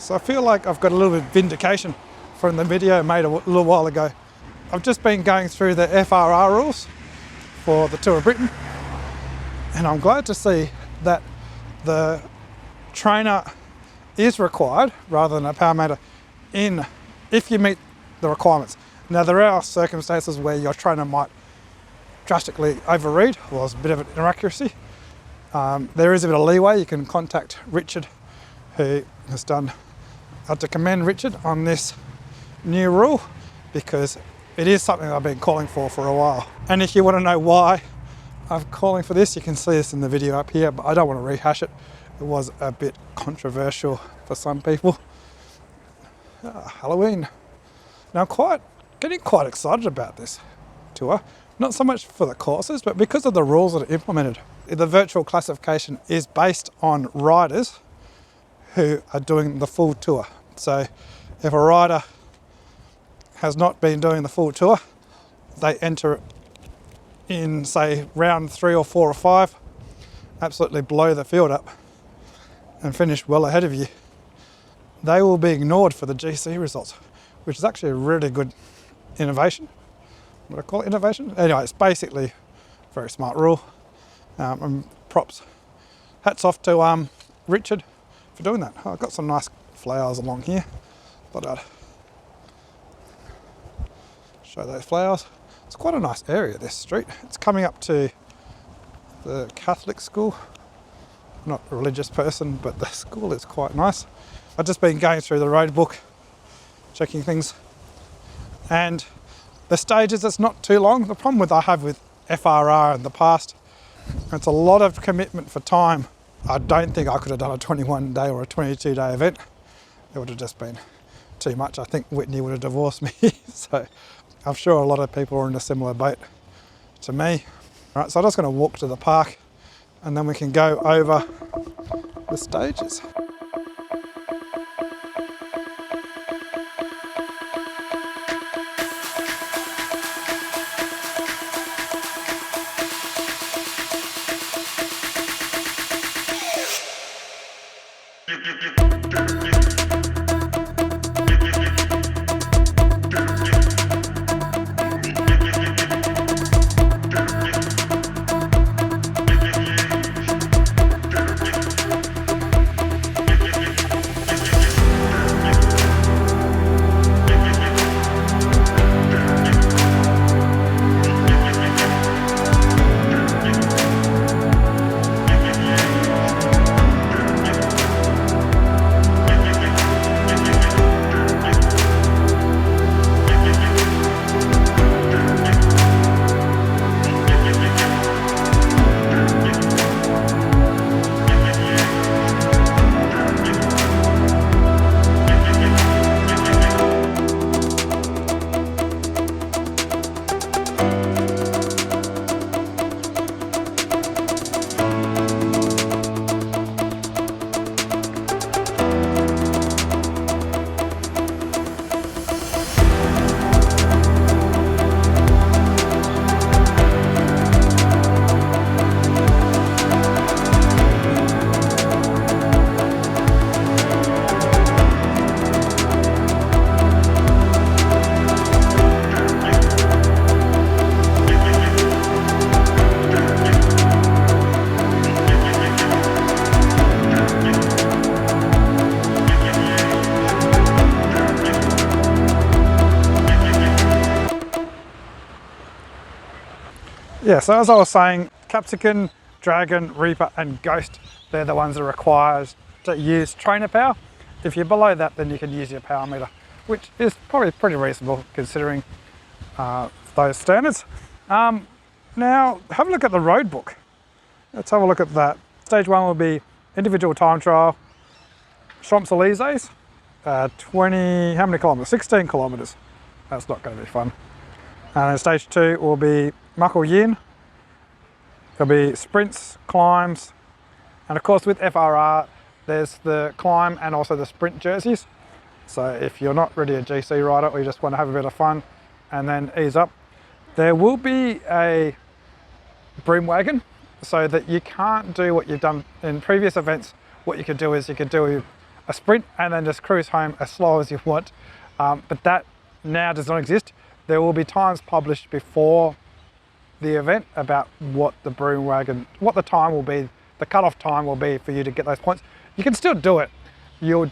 So I feel like I've got a little bit of vindication from the video I made a little while ago. I've just been going through the FRR rules for the Tour of Britain, and I'm glad to see that the trainer is required rather than a power meter if you meet the requirements. Now there are circumstances where your trainer might drastically overread, or there's a bit of an inaccuracy. There is a bit of leeway. You can contact Richard, who has done. I have to commend Richard on this new rule, because it is something I've been calling for a while. And if you want to know why I'm calling for this, you can see this in the video up here, but I don't want to rehash it. It was a bit controversial for some people. Halloween. Now I'm getting quite excited about this tour. Not so much for the courses, but because of the rules that are implemented. The virtual classification is based on riders who are doing the full tour. So if a rider has not been doing the full tour, they enter in, say, round 3 or 4 or 5, absolutely blow the field up and finish well ahead of you. They will be ignored for the GC results, which is actually a really good innovation. What do I call it, innovation? Anyway, it's basically a very smart rule. And props, hats off to Richard for doing that. I've got some nice flowers along here. Thought I'd show those flowers. It's quite a nice area, this street. It's coming up to the Catholic school. I'm not a religious person, but the school is quite nice. I've just been going through the road book, checking things, and the stages, it's not too long. The problem I have with FRR in the past, it's a lot of commitment for time. I don't think I could have done a 21-day or a 22-day event. It would have just been too much. I think Whitney would have divorced me. So I'm sure a lot of people are in a similar boat to me. All right, so I'm just going to walk to the park and then we can go over the stages. Yeah, so as I was saying, Capsicum, Dragon, Reaper and Ghost, they're the ones that are required to use trainer power. If you're below that, then you can use your power meter, which is probably pretty reasonable considering those standards. Now, have a look at the road book. Let's have a look at that. Stage 1 will be individual time trial, Champs-Élysées, 20, how many kilometers? 16 kilometers. That's not going to be fun. And then stage 2 will be Muckle Yin. There'll be sprints, climbs, and of course with FRR, there's the climb and also the sprint jerseys. So if you're not really a GC rider or you just want to have a bit of fun and then ease up, there will be a broom wagon so that you can't do what you've done in previous events. What you could do is you could do a sprint and then just cruise home as slow as you want. But that now does not exist. There will be times published before the event about what the broom wagon, what the time will be, the cutoff time will be for you to get those points. You can still do it. Your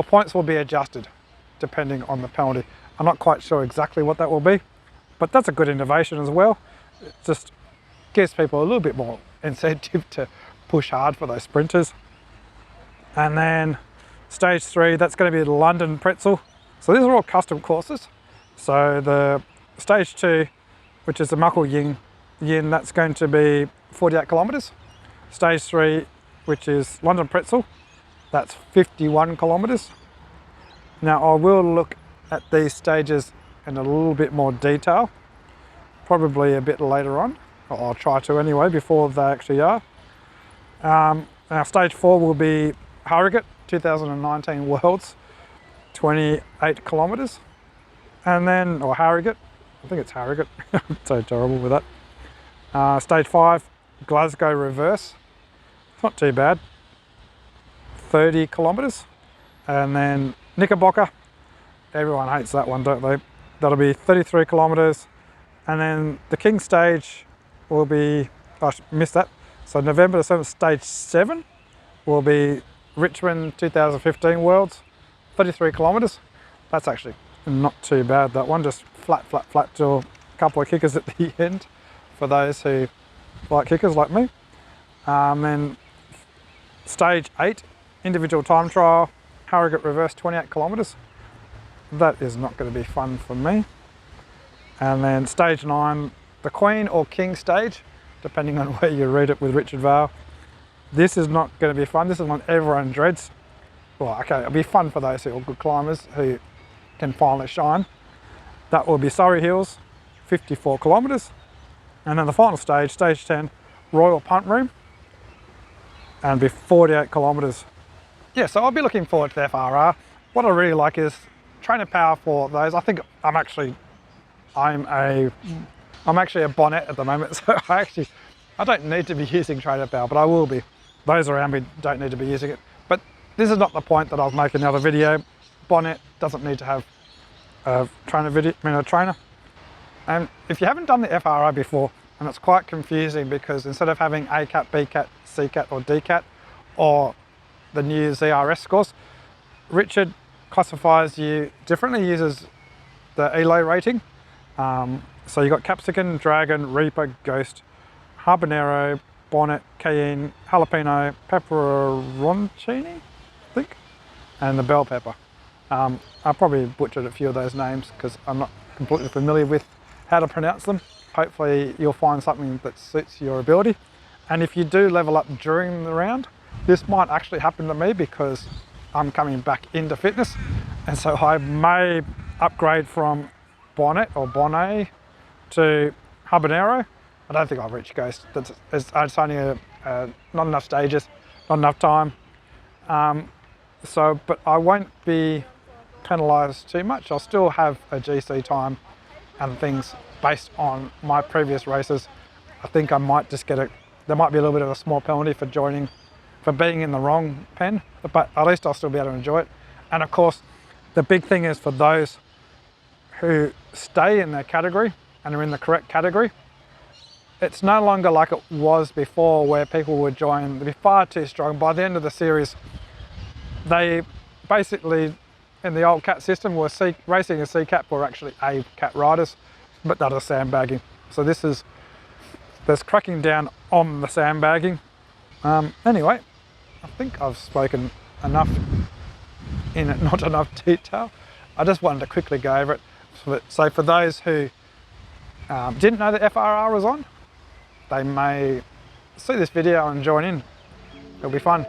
points will be adjusted depending on the penalty. I'm not quite sure exactly what that will be, but that's a good innovation as well. It just gives people a little bit more incentive to push hard for those sprinters. And then stage 3, that's going to be the London Pretzel. So these are all custom courses. So the stage 2, which is the Muckle Yin, that's going to be 48 kilometres. Stage 3, which is London Pretzel, that's 51 kilometres. Now I will look at these stages in a little bit more detail, probably a bit later on. I'll try to anyway, before they actually are. Now stage 4 will be Harrogate 2019 Worlds, 28 kilometres. And then, or Harrogate, I think it's Harrogate, I'm so terrible with that. Stage 5, Glasgow Reverse, not too bad, 30 kilometres. And then Knickerbocker, everyone hates that one, don't they? That'll be 33 kilometres. And then the King stage will be, I missed that. So November the 7th, stage 7 will be Richmond 2015 Worlds, 33 kilometres. That's actually not too bad, that one, just flat to a couple of kickers at the end for those who like kickers like me. Then stage 8, individual time trial, Harrogate Reverse, 28 kilometres. That is not going to be fun for me. And then stage 9, the Queen or King stage, depending on where you read it with Richard Vale. This is not going to be fun. This is one everyone dreads. Well, okay, it'll be fun for those who are good climbers who can finally shine. That will be Surrey Hills, 54 kilometres. And then the final stage, stage 10, Royal Punt Room, and be 48 kilometres. Yeah, so I'll be looking forward to the FRR. What I really like is trainer power for those. I think I'm actually a bonnet at the moment, so I don't need to be using trainer power, but I will be. Those around me don't need to be using it. But this is not the point that I was making the other video. Bonnet doesn't need to have a trainer. And if you haven't done the FRR before, and it's quite confusing because instead of having A cat, B cat, C cat or D cat, or the new ZRS scores, Richard classifies you differently, uses the ELO rating. So you've got Capsicum, Dragon, Reaper, Ghost, Habanero, Bonnet, Cayenne, Jalapeno, Pepperoncini, I think, and the bell pepper. I probably butchered a few of those names because I'm not completely familiar with how to pronounce them. Hopefully you'll find something that suits your ability. And if you do level up during the round, this might actually happen to me because I'm coming back into fitness. And so I may upgrade from Bonnet or Bonnet to Habanero. I don't think I'll reach Ghost. It's only not enough stages, not enough time. But I won't be penalised too much. I'll still have a GC time and things based on my previous races. I think I might just get there might be a little bit of a small penalty for being in the wrong pen, but at least I'll still be able to enjoy it. And of course, the big thing is for those who stay in their category and are in the correct category, it's no longer like it was before where people would join, they'd be far too strong. By the end of the series, they basically, in the old cat system, were racing a C cat were actually A cat riders, but that is sandbagging. So there's cracking down on the sandbagging. Anyway, I think I've spoken enough in not enough detail. I just wanted to quickly go over it. So for those who didn't know the FRR was on, they may see this video and join in. It'll be fun.